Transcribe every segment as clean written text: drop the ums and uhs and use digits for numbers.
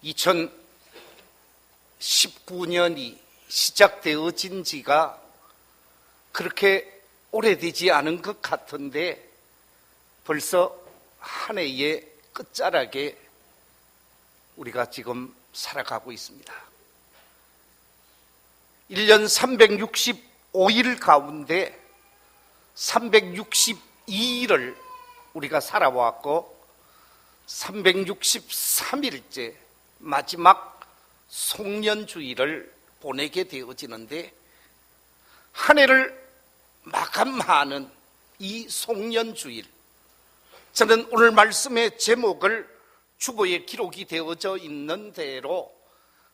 2019년이 시작되어진 지가 그렇게 오래되지 않은 것 같은데 벌써 한 해의 끝자락에 우리가 지금 살아가고 있습니다. 1년 365일 가운데 362일을 우리가 살아왔고 363일째 마지막 송년주일을 보내게 되어지는데 한 해를 마감하는 이 송년주일, 저는 오늘 말씀의 제목을 주보에 기록이 되어져 있는 대로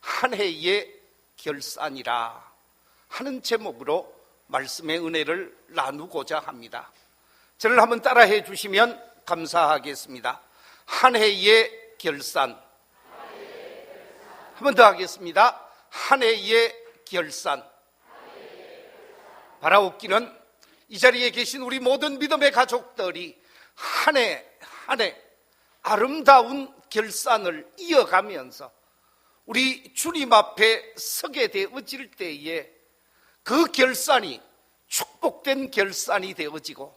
한 해의 결산이라 하는 제목으로 말씀의 은혜를 나누고자 합니다. 저를 한번 따라해 주시면 감사하겠습니다. 한 해의 결산. 한 번 더 하겠습니다. 한 해의 결산. 바라옵기는 이 자리에 계신 우리 모든 믿음의 가족들이 한 해 한 해 아름다운 결산을 이어가면서 우리 주님 앞에 서게 되어질 때에 그 결산이 축복된 결산이 되어지고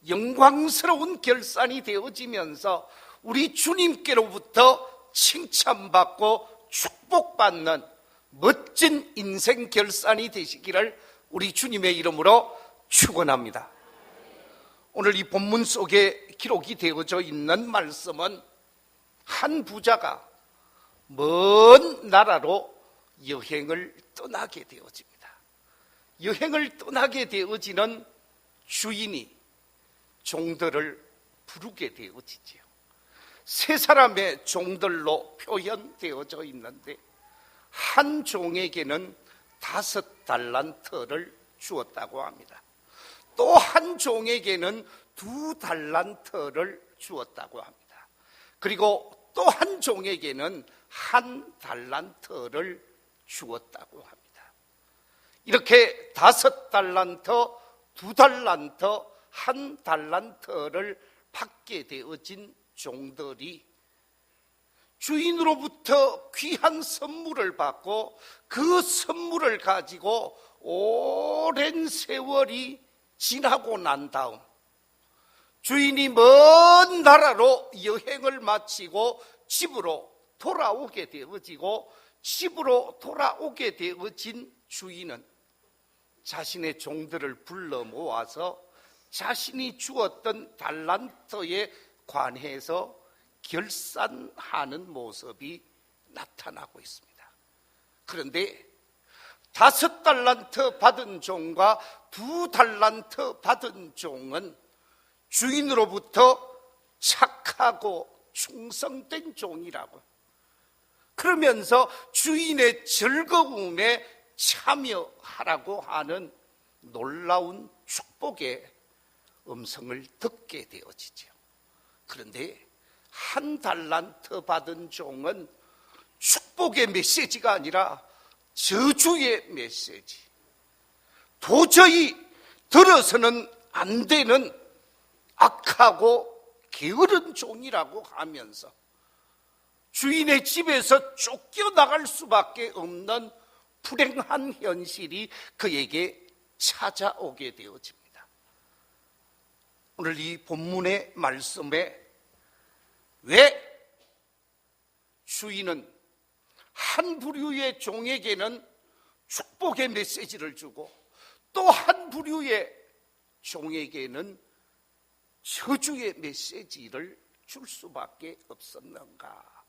영광스러운 결산이 되어지면서 우리 주님께로부터 칭찬받고 축복받는 멋진 인생 결산이 되시기를 우리 주님의 이름으로 축원합니다. 오늘 이 본문 속에 기록이 되어져 있는 말씀은 한 부자가 먼 나라로 여행을 떠나게 되어집니다. 여행을 떠나게 되어지는 주인이 종들을 부르게 되어지지요. 세 사람의 종들로 표현되어져 있는데 한 종에게는 5달란트를 주었다고 합니다. 또 한 종에게는 2달란트를 주었다고 합니다. 그리고 또 한 종에게는 1달란트를 주었다고 합니다. 이렇게 5달란트, 2달란트, 1달란트를 받게 되어진 종들이 주인으로부터 귀한 선물을 받고 그 선물을 가지고 오랜 세월이 지나고 난 다음 주인이 먼 나라로 여행을 마치고 집으로 돌아오게 되어지고 집으로 돌아오게 되어진 주인은 자신의 종들을 불러 모아서 자신이 주었던 달란트에 관해서 결산하는 모습이 나타나고 있습니다. 그런데 5달란트 받은 종과 2달란트 받은 종은 주인으로부터 착하고 충성된 종이라고, 그러면서 주인의 즐거움에 참여하라고 하는 놀라운 축복의 음성을 듣게 되어지죠. 그런데 1달란트 받은 종은 축복의 메시지가 아니라 저주의 메시지, 도저히 들어서는 안 되는 악하고 게으른 종이라고 하면서 주인의 집에서 쫓겨나갈 수밖에 없는 불행한 현실이 그에게 찾아오게 되어집니다. 오늘 이 본문의 말씀에 왜 주인은 한 부류의 종에게는 축복의 메시지를 주고 또 한 부류의 종에게는 저주의 메시지를 줄 수밖에 없었는가?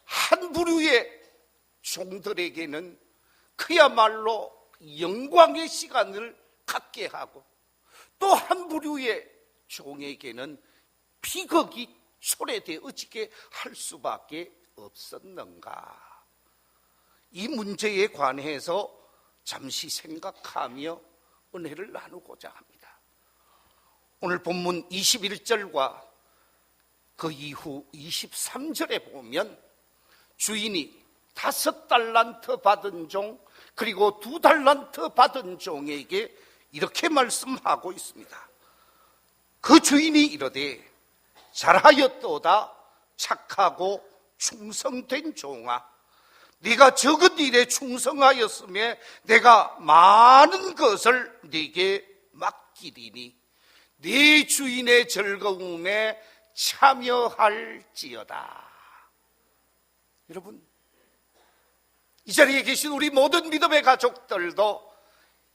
한 부류의 종들에게는 그야말로 영광의 시간을 갖게 하고 또 한 부류의 종에게는 비극이 초래되어지게 할 수밖에 없었는가? 이 문제에 관해서 잠시 생각하며 은혜를 나누고자 합니다. 오늘 본문 21절과 그 이후 23절에 보면 주인이 5달란트 받은 종 그리고 2달란트 받은 종에게 이렇게 말씀하고 있습니다. 그 주인이 이르되 잘하였도다 착하고 충성된 종아, 네가 적은 일에 충성하였음에 내가 많은 것을 네게 맡기리니 네 주인의 즐거움에 참여할지어다. 여러분, 이 자리에 계신 우리 모든 믿음의 가족들도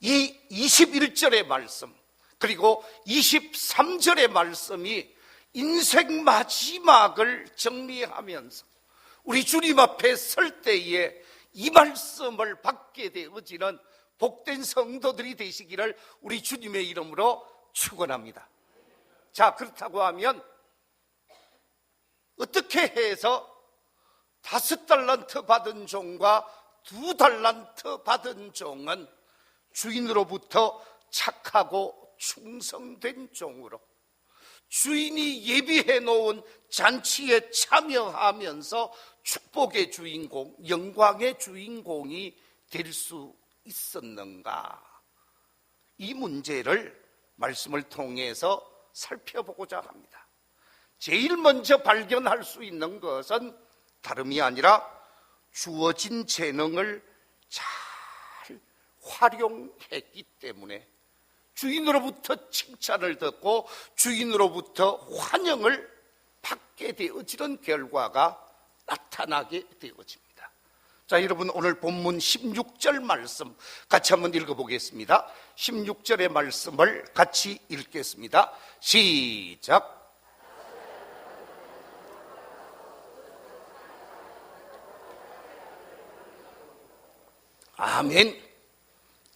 이 21절의 말씀 그리고 23절의 말씀이 인생 마지막을 정리하면서 우리 주님 앞에 설 때에 이 말씀을 받게 되어지는 복된 성도들이 되시기를 우리 주님의 이름으로 축원합니다. 자, 그렇다고 하면 어떻게 해서 5달란트 받은 종과 2달란트 받은 종은 주인으로부터 착하고 충성된 종으로 주인이 예비해 놓은 잔치에 참여하면서 축복의 주인공, 영광의 주인공이 될 수 있었는가? 이 문제를 말씀을 통해서 살펴보고자 합니다. 제일 먼저 발견할 수 있는 것은 다름이 아니라 주어진 재능을 잘 활용했기 때문에 주인으로부터 칭찬을 듣고 주인으로부터 환영을 받게 되어지는 결과가 나타나게 되어집니다. 자, 여러분, 오늘 본문 16절 말씀 같이 한번 읽어보겠습니다. 16절의 말씀을 같이 읽겠습니다. 시작. 아멘.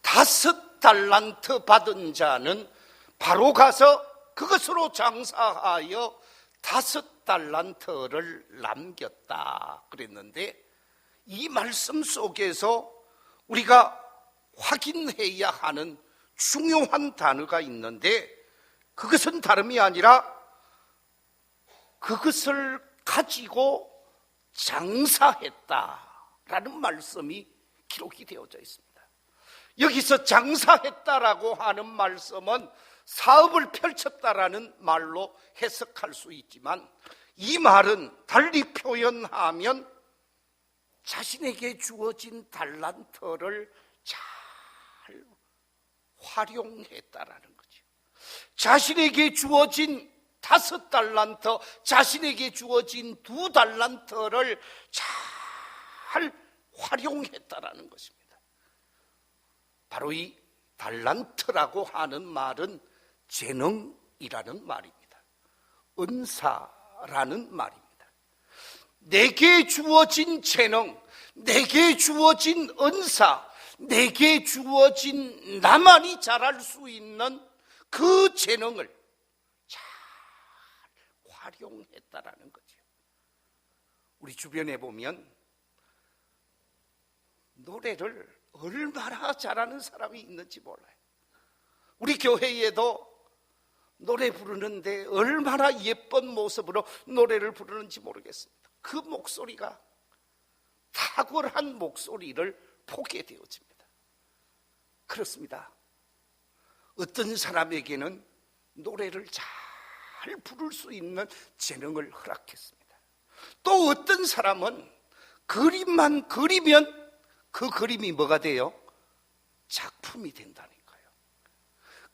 5달란트 받은 자는 바로 가서 그것으로 장사하여 5달란트를 남겼다 그랬는데, 이 말씀 속에서 우리가 확인해야 하는 중요한 단어가 있는데, 그것은 다름이 아니라 그것을 가지고 장사했다라는 말씀이 기록이 되어져 있습니다. 여기서 장사했다라고 하는 말씀은 사업을 펼쳤다라는 말로 해석할 수 있지만, 이 말은 달리 표현하면 자신에게 주어진 달란트를 잘 활용했다라는 거죠. 자신에게 주어진 5달란트, 자신에게 주어진 2달란트를 잘 활용했다라는 것입니다. 바로 이 달란트라고 하는 말은 재능이라는 말입니다. 은사라는 말입니다. 내게 주어진 재능, 내게 주어진 은사, 내게 주어진 나만이 잘할 수 있는 그 재능을 잘 활용했다라는 거죠. 우리 주변에 보면 노래를 얼마나 잘하는 사람이 있는지 몰라요. 우리 교회에도 노래 부르는데 얼마나 예쁜 모습으로 노래를 부르는지 모르겠습니다. 그 목소리가 탁월한 목소리를 보게 되어집니다. 그렇습니다. 어떤 사람에게는 노래를 잘 부를 수 있는 재능을 허락했습니다. 또 어떤 사람은 그림만 그리면 그 그림이 뭐가 돼요? 작품이 된다니까요.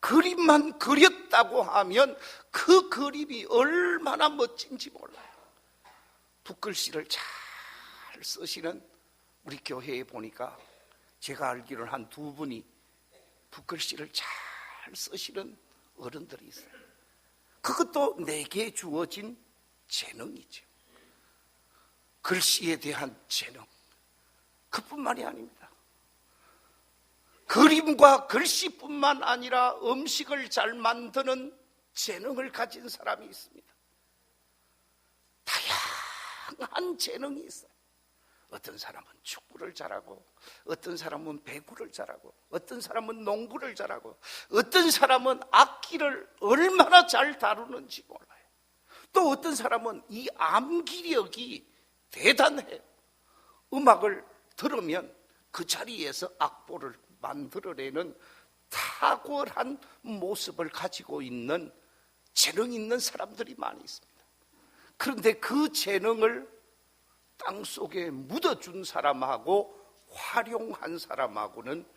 그림만 그렸다고 하면 그 그림이 얼마나 멋진지 몰라요. 붓글씨를 잘 쓰시는 우리 교회에 보니까 제가 알기로는 한 2분이 붓글씨를 잘 쓰시는 어른들이 있어요. 그것도 내게 주어진 재능이죠. 글씨에 대한 재능. 그뿐만이 아닙니다. 그림과 글씨뿐만 아니라 음식을 잘 만드는 재능을 가진 사람이 있습니다. 다양한 재능이 있어요. 어떤 사람은 축구를 잘하고, 어떤 사람은 배구를 잘하고, 어떤 사람은 농구를 잘하고, 어떤 사람은 악기를 얼마나 잘 다루는지 몰라요. 또 어떤 사람은 이 암기력이 대단해요. 음악을 들으면 그 자리에서 악보를 만들어내는 탁월한 모습을 가지고 있는 재능 있는 사람들이 많이 있습니다. 그런데 그 재능을 땅속에 묻어준 사람하고 활용한 사람하고는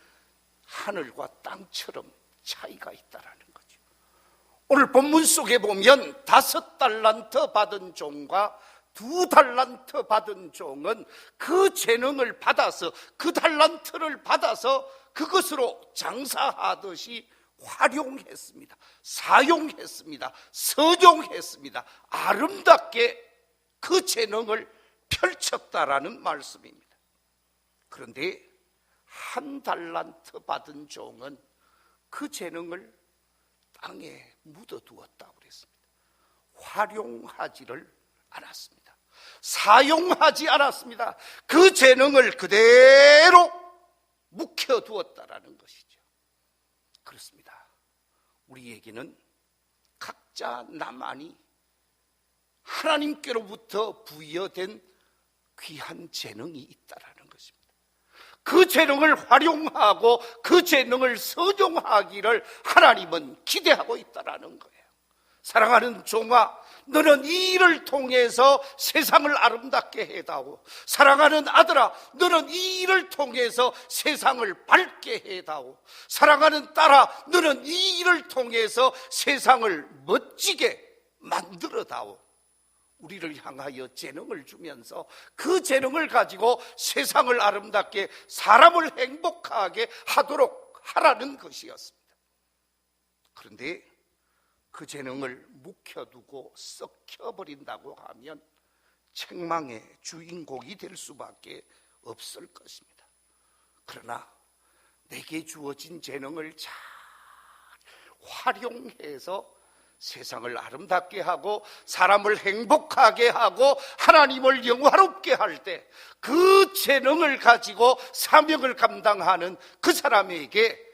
하늘과 땅처럼 차이가 있다라는 거죠. 오늘 본문 속에 보면 5달란트 받은 종과 2달란트 받은 종은 그 재능을 받아서, 그 달란트를 받아서 그것으로 장사하듯이 활용했습니다. 사용했습니다. 서종했습니다. 아름답게 그 재능을 펼쳤다라는 말씀입니다. 그런데 1달란트 받은 종은 그 재능을 땅에 묻어두었다고 그랬습니다. 활용하지를 않았습니다. 사용하지 않았습니다. 그 재능을 그대로 묵혀두었다라는 것이죠. 그렇습니다. 우리에게는 각자 나만이 하나님께로부터 부여된 귀한 재능이 있다라는 것입니다. 그 재능을 활용하고 그 재능을 서종하기를 하나님은 기대하고 있다라는 거예요. 사랑하는 종아, 너는 이 일을 통해서 세상을 아름답게 해다오. 사랑하는 아들아, 너는 이 일을 통해서 세상을 밝게 해다오. 사랑하는 딸아, 너는 이 일을 통해서 세상을 멋지게 만들어다오. 우리를 향하여 재능을 주면서 그 재능을 가지고 세상을 아름답게, 사람을 행복하게 하도록 하라는 것이었습니다. 그런데 그 재능을 묵혀두고 썩혀버린다고 하면 책망의 주인공이 될 수밖에 없을 것입니다. 그러나 내게 주어진 재능을 잘 활용해서 세상을 아름답게 하고 사람을 행복하게 하고 하나님을 영화롭게 할 때 그 재능을 가지고 사명을 감당하는 그 사람에게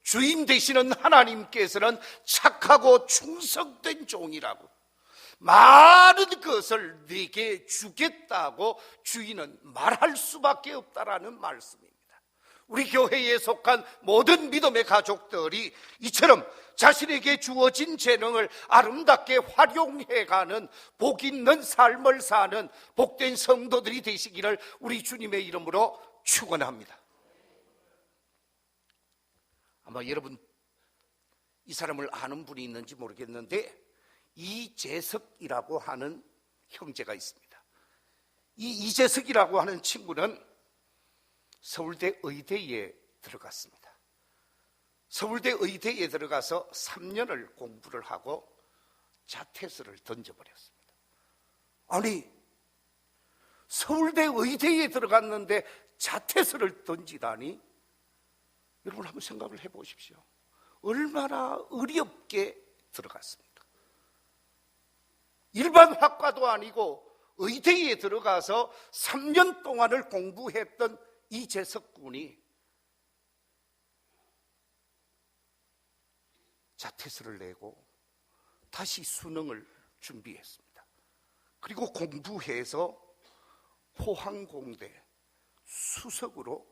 주인 되시는 하나님께서는 착하고 충성된 종이라고, 많은 것을 네게 주겠다고 주인은 말할 수밖에 없다라는 말씀입니다. 우리 교회에 속한 모든 믿음의 가족들이 이처럼 자신에게 주어진 재능을 아름답게 활용해가는 복 있는 삶을 사는 복된 성도들이 되시기를 우리 주님의 이름으로 축원합니다. 아마 여러분 이 사람을 아는 분이 있는지 모르겠는데 이재석이라고 하는 형제가 있습니다. 이 이재석이라고 하는 친구는 서울대 의대에 들어갔습니다. 서울대 의대에 들어가서 3년을 공부를 하고 자퇴서를 던져버렸습니다. 아니, 서울대 의대에 들어갔는데 자퇴서를 던지다니? 여러분 한번 생각을 해보십시오. 얼마나 어렵게 들어갔습니까? 일반 학과도 아니고 의대에 들어가서 3년 동안을 공부했던 이재석 군이 자퇴서를 내고 다시 수능을 준비했습니다. 그리고 공부해서 포항공대 수석으로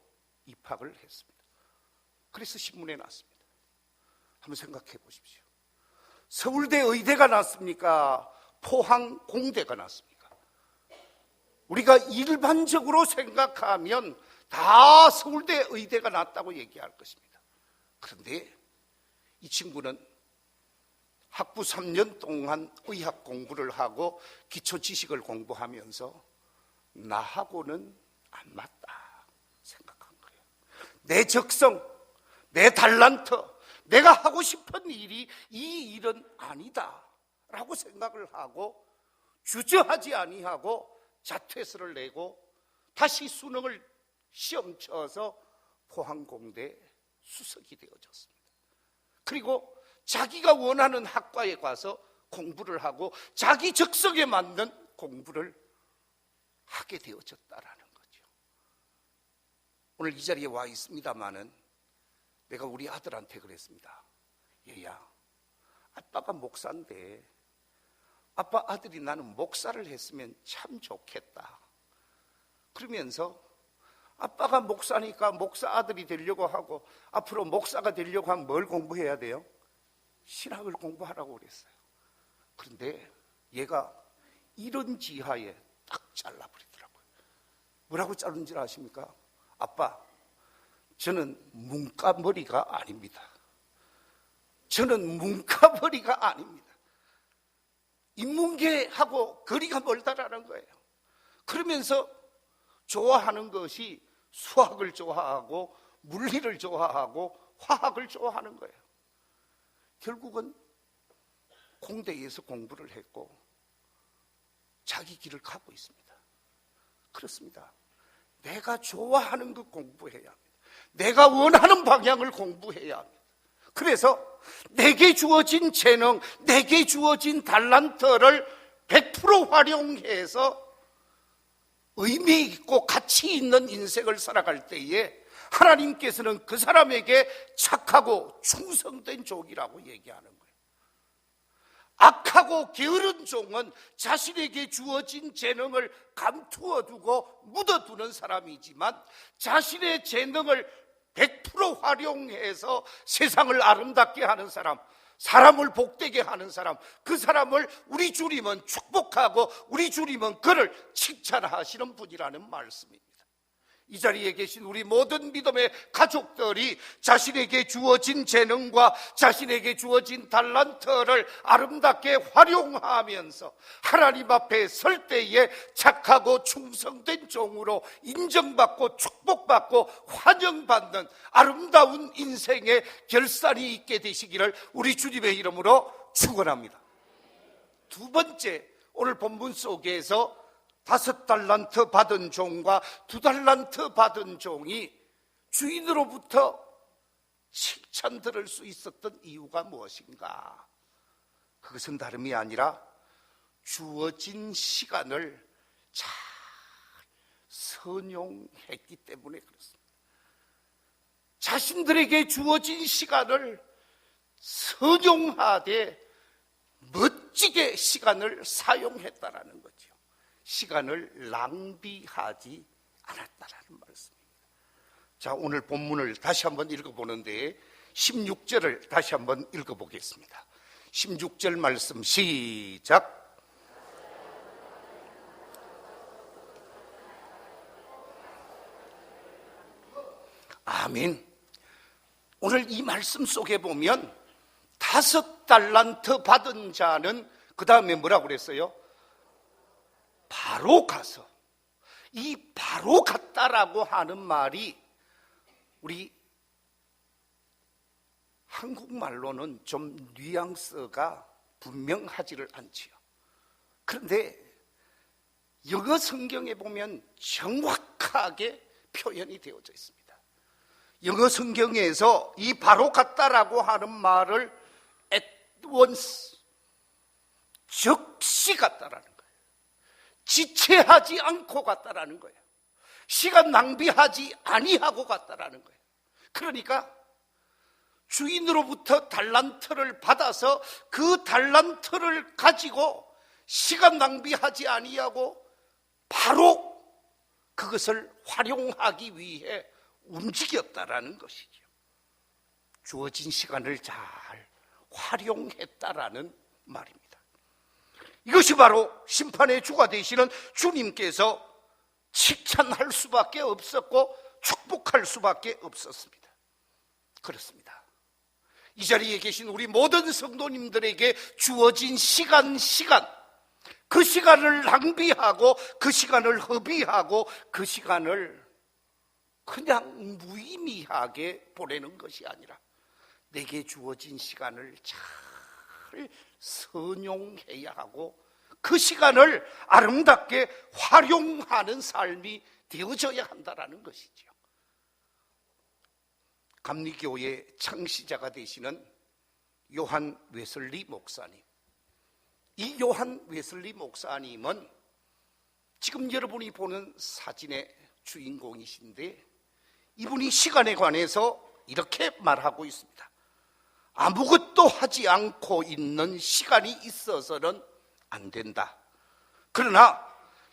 입학을 했습니다. 그래서 신문에 났습니다. 한번 생각해 보십시오. 서울대 의대가 났습니까? 포항공대가 났습니까? 우리가 일반적으로 생각하면 다 서울대 의대가 났다고 얘기할 것입니다. 그런데 이 친구는 학부 3년 동안 의학 공부를 하고 기초 지식을 공부하면서 나하고는 안 맞다 생각한 거예요. 내 적성, 내 달란트, 내가 하고 싶은 일이 이 일은 아니다 라고 생각을 하고 주저하지 아니하고 자퇴서를 내고 다시 수능을 시험 쳐서 포항공대 수석이 되어졌습니다. 그리고 자기가 원하는 학과에 가서 공부를 하고 자기 적성에 맞는 공부를 하게 되어졌다라는 거죠. 오늘 이 자리에 와 있습니다마는 내가 우리 아들한테 그랬습니다. 얘야, 아빠가 목사인데 아빠 아들이 나는 목사를 했으면 참 좋겠다. 그러면서 아빠가 목사니까 목사 아들이 되려고 하고 앞으로 목사가 되려고 하면 뭘 공부해야 돼요? 신학을 공부하라고 그랬어요. 그런데 얘가 이런 지하에 딱 잘라버리더라고요. 뭐라고 자른 줄 아십니까? 아빠, 저는 문과머리가 아닙니다. 저는 문과머리가 아닙니다. 인문계하고 거리가 멀다라는 거예요. 그러면서 좋아하는 것이 수학을 좋아하고 물리를 좋아하고 화학을 좋아하는 거예요. 결국은 공대에서 공부를 했고 자기 길을 가고 있습니다. 그렇습니다. 내가 좋아하는 것 공부해야 합니다. 내가 원하는 방향을 공부해야 합니다. 그래서 내게 주어진 재능, 내게 주어진 달란트를 100% 활용해서 의미 있고 가치 있는 인생을 살아갈 때에 하나님께서는 그 사람에게 착하고 충성된 종이라고 얘기하는 거예요. 악하고 게으른 종은 자신에게 주어진 재능을 감투어 두고 묻어두는 사람이지만 자신의 재능을 100% 활용해서 세상을 아름답게 하는 사람, 사람을 복되게 하는 사람, 그 사람을 우리 주님은 축복하고 우리 주님은 그를 칭찬하시는 분이라는 말씀입니다. 이 자리에 계신 우리 모든 믿음의 가족들이 자신에게 주어진 재능과 자신에게 주어진 달란트를 아름답게 활용하면서 하나님 앞에 설 때에 착하고 충성된 종으로 인정받고 축복받고 환영받는 아름다운 인생의 결산이 있게 되시기를 우리 주님의 이름으로 축원합니다. 두 번째, 오늘 본문 속에서 5달란트 받은 종과 2달란트 받은 종이 주인으로부터 칭찬 들을 수 있었던 이유가 무엇인가? 그것은 다름이 아니라 주어진 시간을 잘 선용했기 때문에 그렇습니다. 자신들에게 주어진 시간을 선용하되 멋지게 시간을 사용했다라는 거죠. 시간을 낭비하지 않았다라는 말씀입니다. 자, 오늘 본문을 다시 한번 읽어보는데 16절을 다시 한번 읽어보겠습니다. 16절 말씀 시작. 아멘. 오늘 이 말씀 속에 보면 5달란트 받은 자는 그 다음에 뭐라고 그랬어요? 바로 가서, 이 바로 갔다라고 하는 말이 우리 한국말로는 좀 뉘앙스가 분명하지를 않지요. 그런데 영어 성경에 보면 정확하게 표현이 되어져 있습니다. 영어 성경에서 이 바로 갔다라고 하는 말을 at once, 즉시 갔다라는 거예요. 지체하지 않고 갔다라는 거예요. 시간 낭비하지 아니하고 갔다라는 거예요. 그러니까 주인으로부터 달란트를 받아서 그 달란트를 가지고 시간 낭비하지 아니하고 바로 그것을 활용하기 위해 움직였다라는 것이죠. 주어진 시간을 잘 활용했다라는 말입니다. 이것이 바로 심판의 주가 되시는 주님께서 칭찬할 수밖에 없었고 축복할 수밖에 없었습니다. 그렇습니다. 이 자리에 계신 우리 모든 성도님들에게 주어진 시간, 그 시간을 낭비하고 그 시간을 허비하고 그 시간을 그냥 무의미하게 보내는 것이 아니라 내게 주어진 시간을 잘 선용해야 하고 그 시간을 아름답게 활용하는 삶이 되어져야 한다는 것이죠. 감리교의 창시자가 되시는 요한 웨슬리 목사님, 이 요한 웨슬리 목사님은 지금 여러분이 보는 사진의 주인공이신데 이분이 시간에 관해서 이렇게 말하고 있습니다. 아무것도 하지 않고 있는 시간이 있어서는 안 된다. 그러나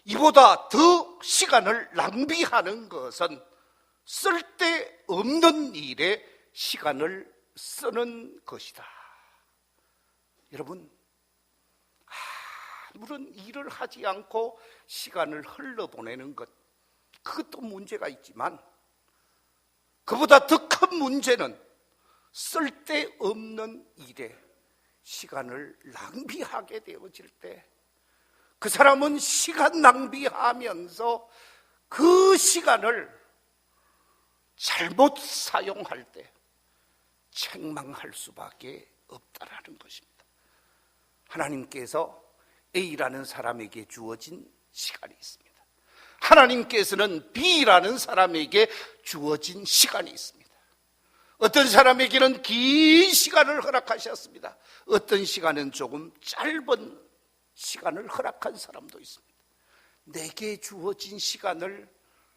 이보다 더 시간을 낭비하는 것은 쓸데없는 일에 시간을 쓰는 것이다. 여러분, 아무런 일을 하지 않고 시간을 흘러보내는 것, 그것도 문제가 있지만 그보다 더 큰 문제는 쓸데없는 일에 시간을 낭비하게 되어질 때 그 사람은 시간 낭비하면서 그 시간을 잘못 사용할 때 책망할 수밖에 없다라는 것입니다. 하나님께서 A라는 사람에게 주어진 시간이 있습니다. 하나님께서는 B라는 사람에게 주어진 시간이 있습니다. 어떤 사람에게는 긴 시간을 허락하셨습니다. 어떤 시간은 조금 짧은 시간을 허락한 사람도 있습니다. 내게 주어진 시간을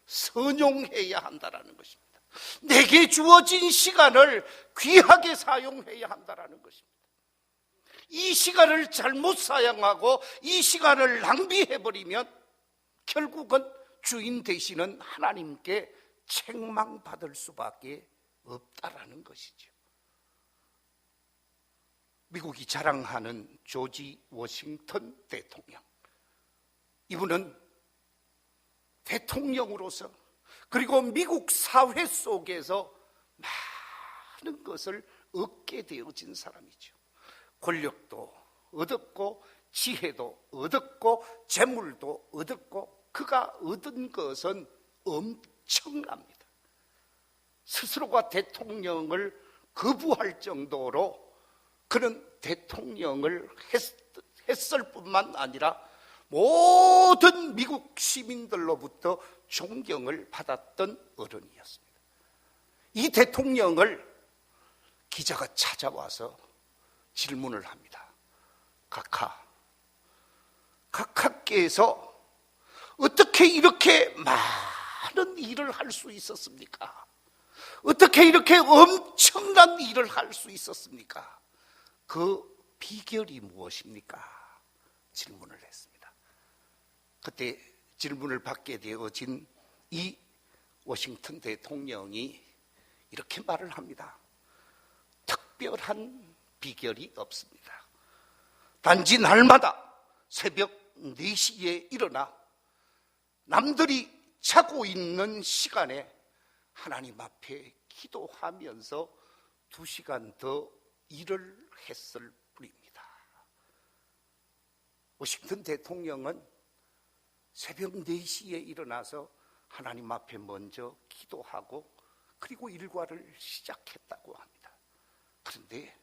선용해야 한다는 것입니다. 내게 주어진 시간을 귀하게 사용해야 한다는 것입니다. 이 시간을 잘못 사용하고 이 시간을 낭비해버리면 결국은 주인 되시는 하나님께 책망받을 수밖에 없다라는 것이죠. 미국이 자랑하는 조지 워싱턴 대통령, 이분은 대통령으로서 그리고 미국 사회 속에서 많은 것을 얻게 되어진 사람이죠. 권력도 얻었고 지혜도 얻었고 재물도 얻었고 그가 얻은 것은 엄청납니다. 스스로가 대통령을 거부할 정도로 그는 대통령을 했을 뿐만 아니라 모든 미국 시민들로부터 존경을 받았던 어른이었습니다. 이 대통령을 기자가 찾아와서 질문을 합니다. 각하께서 어떻게 이렇게 많은 일을 할 수 있었습니까? 어떻게 이렇게 엄청난 일을 할 수 있었습니까? 그 비결이 무엇입니까? 질문을 했습니다. 그때 질문을 받게 되어진 이 워싱턴 대통령이 이렇게 말을 합니다. 특별한 비결이 없습니다. 단지 날마다 새벽 4시에 일어나 남들이 자고 있는 시간에 하나님 앞에 기도하면서 2시간 더 일을 했을 뿐입니다. 워싱턴 대통령은 새벽 4시에 일어나서 하나님 앞에 먼저 기도하고 그리고 일과를 시작했다고 합니다. 그런데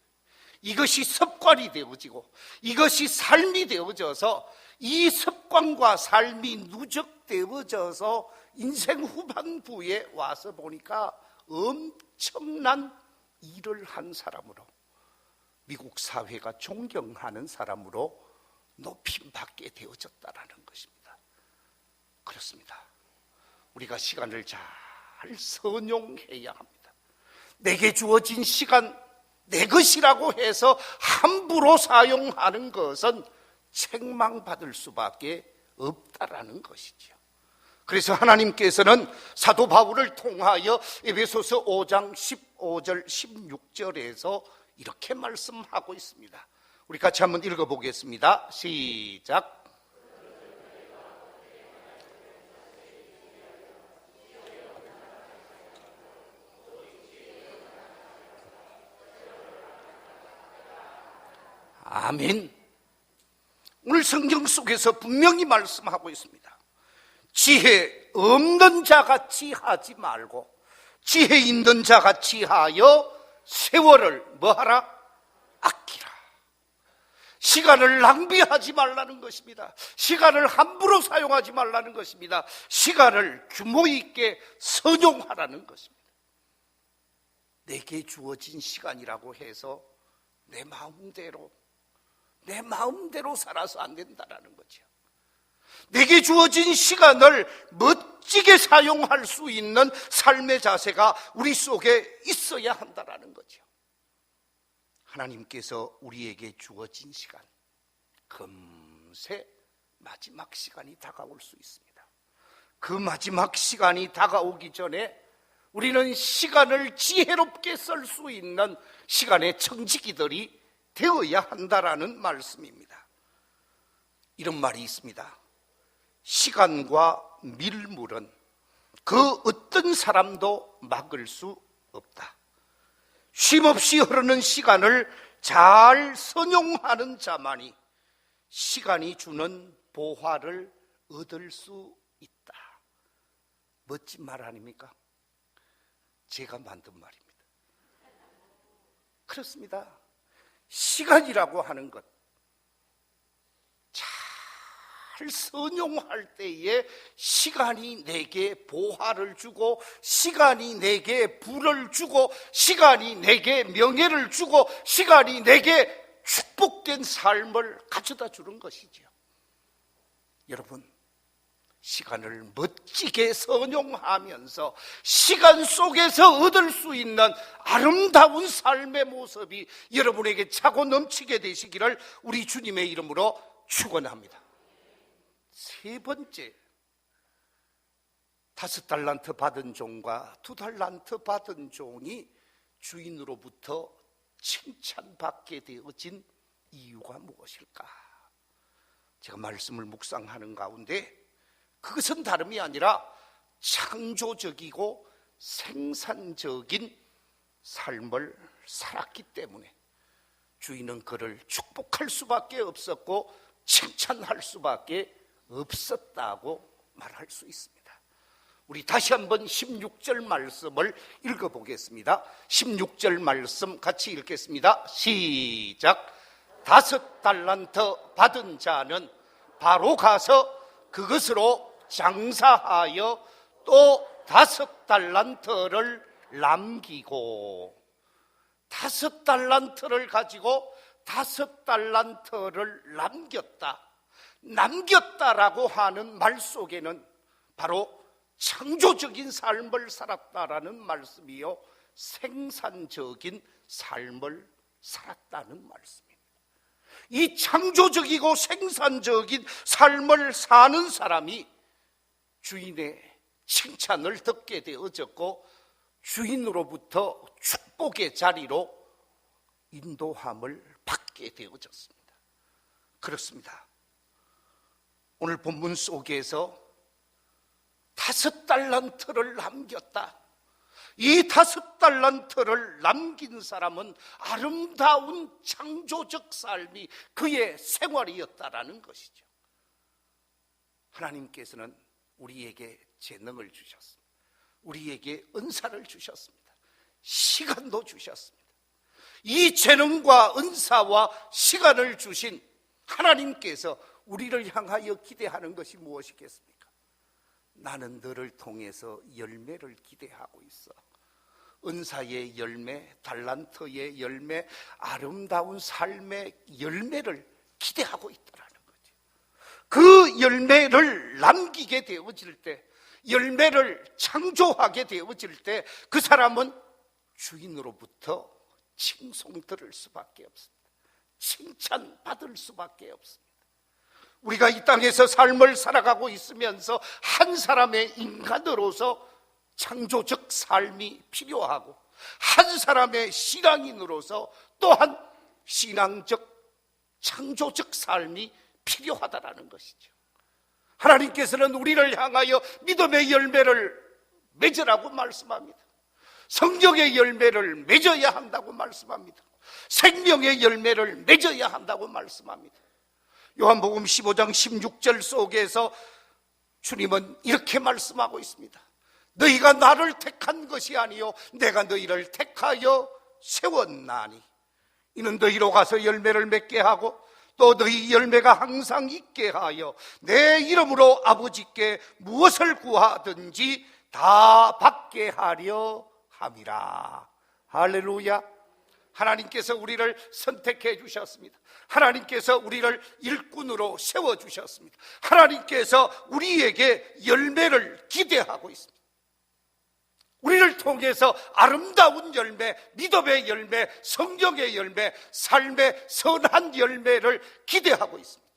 이것이 습관이 되어지고 이것이 삶이 되어져서 이 습관과 삶이 누적되어져서 인생 후반부에 와서 보니까 엄청난 일을 한 사람으로 미국 사회가 존경하는 사람으로 높임받게 되어졌다는 것입니다. 그렇습니다. 우리가 시간을 잘 선용해야 합니다. 내게 주어진 시간 내 것이라고 해서 함부로 사용하는 것은 책망받을 수밖에 없다라는 것이죠. 그래서 하나님께서는 사도 바울을 통하여 에베소서 5장 15절 16절에서 이렇게 말씀하고 있습니다. 우리 같이 한번 읽어보겠습니다. 시작. 아멘. 오늘 성경 속에서 분명히 말씀하고 있습니다. 지혜 없는 자같이 하지 말고 지혜 있는 자같이 하여 세월을 뭐하라? 아끼라. 시간을 낭비하지 말라는 것입니다. 시간을 함부로 사용하지 말라는 것입니다. 시간을 규모 있게 선용하라는 것입니다. 내게 주어진 시간이라고 해서 내 마음대로 살아서 안 된다는 거죠. 내게 주어진 시간을 멋지게 사용할 수 있는 삶의 자세가 우리 속에 있어야 한다는 거죠. 하나님께서 우리에게 주어진 시간, 금세 마지막 시간이 다가올 수 있습니다. 그 마지막 시간이 다가오기 전에 우리는 시간을 지혜롭게 쓸 수 있는 시간의 청지기들이 되어야 한다라는 말씀입니다. 이런 말이 있습니다. 시간과 밀물은 그 어떤 사람도 막을 수 없다. 쉼없이 흐르는 시간을 잘 선용하는 자만이 시간이 주는 보화를 얻을 수 있다. 멋진 말 아닙니까? 제가 만든 말입니다. 그렇습니다. 시간이라고 하는 것, 잘 선용할 때에 시간이 내게 보화를 주고, 시간이 내게 부를 주고, 시간이 내게 명예를 주고, 시간이 내게 축복된 삶을 가져다 주는 것이죠. 여러분, 시간을 멋지게 선용하면서 시간 속에서 얻을 수 있는 아름다운 삶의 모습이 여러분에게 차고 넘치게 되시기를 우리 주님의 이름으로 축원합니다. 세 번째, 5달란트 받은 종과 2달란트 받은 종이 주인으로부터 칭찬받게 되어진 이유가 무엇일까? 제가 말씀을 묵상하는 가운데 그것은 다름이 아니라 창조적이고 생산적인 삶을 살았기 때문에 주인은 그를 축복할 수밖에 없었고 칭찬할 수밖에 없었다고 말할 수 있습니다. 우리 다시 한번 16절 말씀을 읽어보겠습니다. 16절 말씀 같이 읽겠습니다. 시작. 5달란트 받은 자는 바로 가서 그것으로 장사하여 또 5달란트를 남기고, 5달란트를 가지고 5달란트를 남겼다. 남겼다라고 하는 말 속에는 바로 창조적인 삶을 살았다라는 말씀이요, 생산적인 삶을 살았다는 말씀입니다. 이 창조적이고 생산적인 삶을 사는 사람이 주인의 칭찬을 듣게 되어졌고 주인으로부터 축복의 자리로 인도함을 받게 되어졌습니다. 그렇습니다. 오늘 본문 속에서 5달란트를 남겼다. 이 5달란트를 남긴 사람은 아름다운 창조적 삶이 그의 생활이었다라는 것이죠. 하나님께서는 우리에게 재능을 주셨습니다. 우리에게 은사를 주셨습니다. 시간도 주셨습니다. 이 재능과 은사와 시간을 주신 하나님께서 우리를 향하여 기대하는 것이 무엇이겠습니까? 나는 너를 통해서 열매를 기대하고 있어. 은사의 열매, 달란트의 열매, 아름다운 삶의 열매를 기대하고 있다라는 거죠. 그 열매를 남기게 되어질 때, 열매를 창조하게 되어질 때 그 사람은 주인으로부터 칭송 들을 수밖에 없습니다. 칭찬받을 수밖에 없습니다. 우리가 이 땅에서 삶을 살아가고 있으면서 한 사람의 인간으로서 창조적 삶이 필요하고 한 사람의 신앙인으로서 또한 신앙적 창조적 삶이 필요하다라는 것이죠. 하나님께서는 우리를 향하여 믿음의 열매를 맺으라고 말씀합니다. 성령의 열매를 맺어야 한다고 말씀합니다. 생명의 열매를 맺어야 한다고 말씀합니다. 요한복음 15장 16절 속에서 주님은 이렇게 말씀하고 있습니다. 너희가 나를 택한 것이 아니요 내가 너희를 택하여 세웠나니 이는 너희로 가서 열매를 맺게 하고 또 너희 열매가 항상 있게 하여 내 이름으로 아버지께 무엇을 구하든지 다 받게 하려 함이라. 할렐루야. 하나님께서 우리를 선택해 주셨습니다. 하나님께서 우리를 일꾼으로 세워주셨습니다. 하나님께서 우리에게 열매를 기대하고 있습니다. 우리를 통해서 아름다운 열매, 믿음의 열매, 성령의 열매, 삶의 선한 열매를 기대하고 있습니다.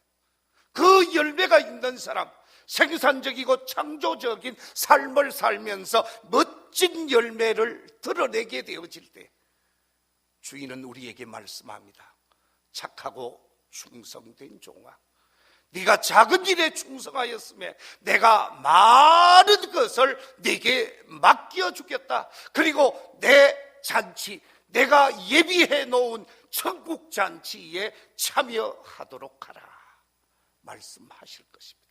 그 열매가 있는 사람, 생산적이고 창조적인 삶을 살면서 멋진 열매를 드러내게 되어질 때 주인은 우리에게 말씀합니다. 착하고 충성된 종아, 네가 작은 일에 충성하였음에 내가 많은 것을 네게 맡겨주겠다. 그리고 내 잔치, 내가 예비해 놓은 천국 잔치에 참여하도록 하라 말씀하실 것입니다.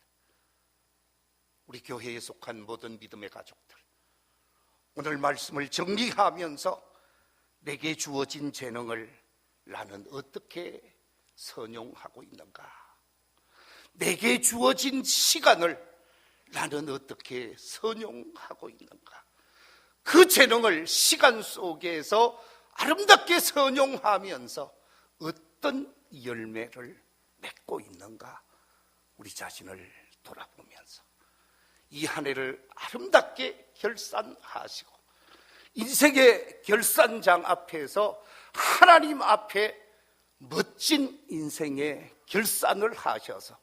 우리 교회에 속한 모든 믿음의 가족들, 오늘 말씀을 정리하면서 내게 주어진 재능을 나는 어떻게 선용하고 있는가? 내게 주어진 시간을 나는 어떻게 선용하고 있는가? 그 재능을 시간 속에서 아름답게 선용하면서 어떤 열매를 맺고 있는가? 우리 자신을 돌아보면서 이 한 해를 아름답게 결산하시고 인생의 결산장 앞에서 하나님 앞에 멋진 인생의 결산을 하셔서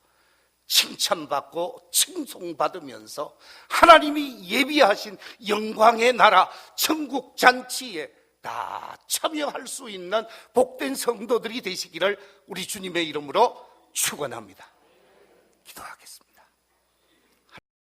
칭찬받고 칭송받으면서 하나님이 예비하신 영광의 나라 천국 잔치에 다 참여할 수 있는 복된 성도들이 되시기를 우리 주님의 이름으로 축원합니다. 기도하겠습니다.